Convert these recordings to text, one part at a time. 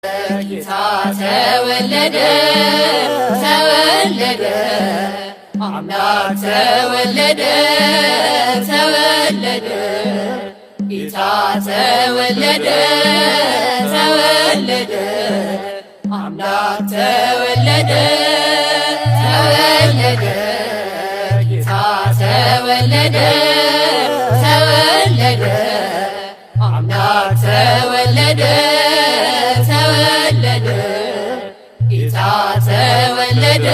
ጌታ ተወለደ ተወለደ አምላክ ተወለደ ተወለደ ጌታ ተወለደ ተወለደ አምላክ ተወለደ ተወለደ ጌታ ተወለደ ተወለደ አምላክ ተወለደ ተወለደ ጌታ ተወለደ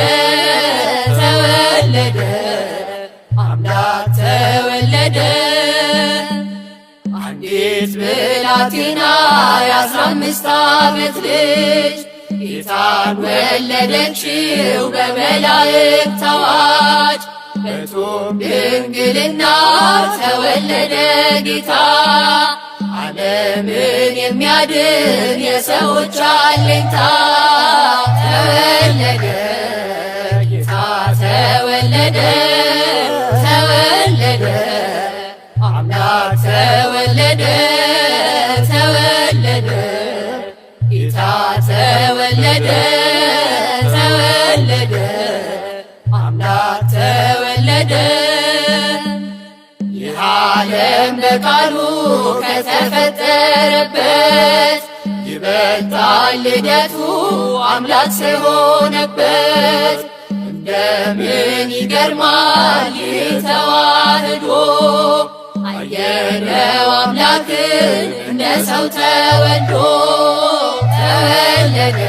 ተወለደ አምላክ ተወለደ። አንዲት ብላቴና የ15 ዓመት ልጅ ጌታን ወለደችው በመላእክት አዋጅ። በጾም ድንግልና ተወለደ ጌታ ዓለምን የሚያድን የሰዎች አለኝታ። ተወለደ ጌታ ተወለደ ተወለደ አምላክ ተወለደ ተወለደ ጌታ ተወለደ ተወለደ አምላክ ተወለደ። ይህ ዓለም በቃሉ ከተፈጠረበት ይበልጣል ልደቱ አምላክ ስለሆነበት። እንደምን ይገርማል ይህ ተዋህዶ አየነው አምላክን እንደ ሰው ተወልዶ። ተወለደ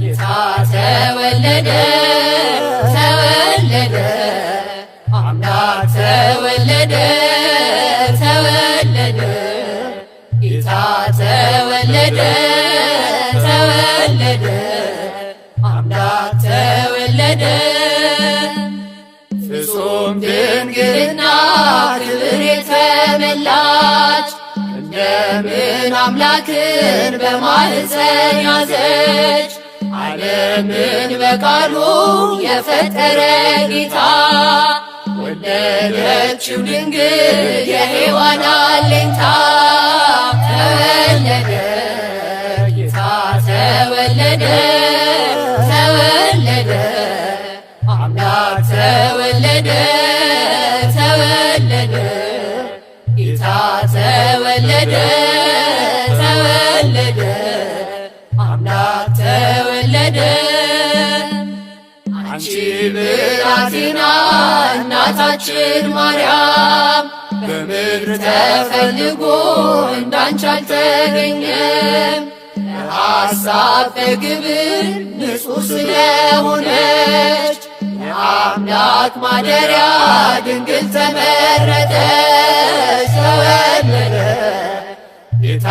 ጌታ ተወለደ ተወለደ አምላክ ተወለደ ተወለደ ጌታ ተወለደ ተወለደ አምላክ ተወለደ። ፍጹም ድንግልና ክብር የተመላች እንደምን አምላክን በማኅፀን ያዘች። ዓለምን በቃሉ የፈጠረ ጌታ ወለደችው ድንግል የሔዋን አለኝታ። ተወለደ ጌታ ተወለደ ተወለደ አምላክ ተወለደ ተወለደ ጌታ ተወለደ ተወለደ አምላክ ተወለደ። አንቺ ብላቴና እናታችን ማርያም በምድር ተፈልጎ እንዳንቺ አልተገኘም። ለሐሳብ በግብር ንጹሕ ስለሆነች የአምላክ ማደሪያ ድንግል ተመረጠች። ተወለደ ጌታ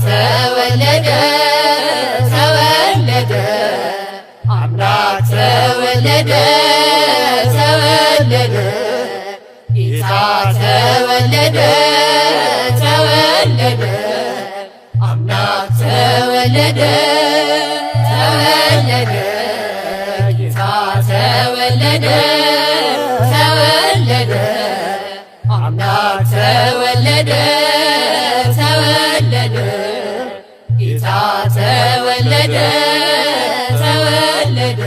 ተወለደ ተወለደ አምላክ ተወለደ ተወለደ ጌታ ተወለደ ተወለደ አምላክ ተወለደ ተወለደ ጌታ ተወለደ ተወለደ አምላክ ተወለደ ተወለደ ጌታ ተወለደ ተወለደ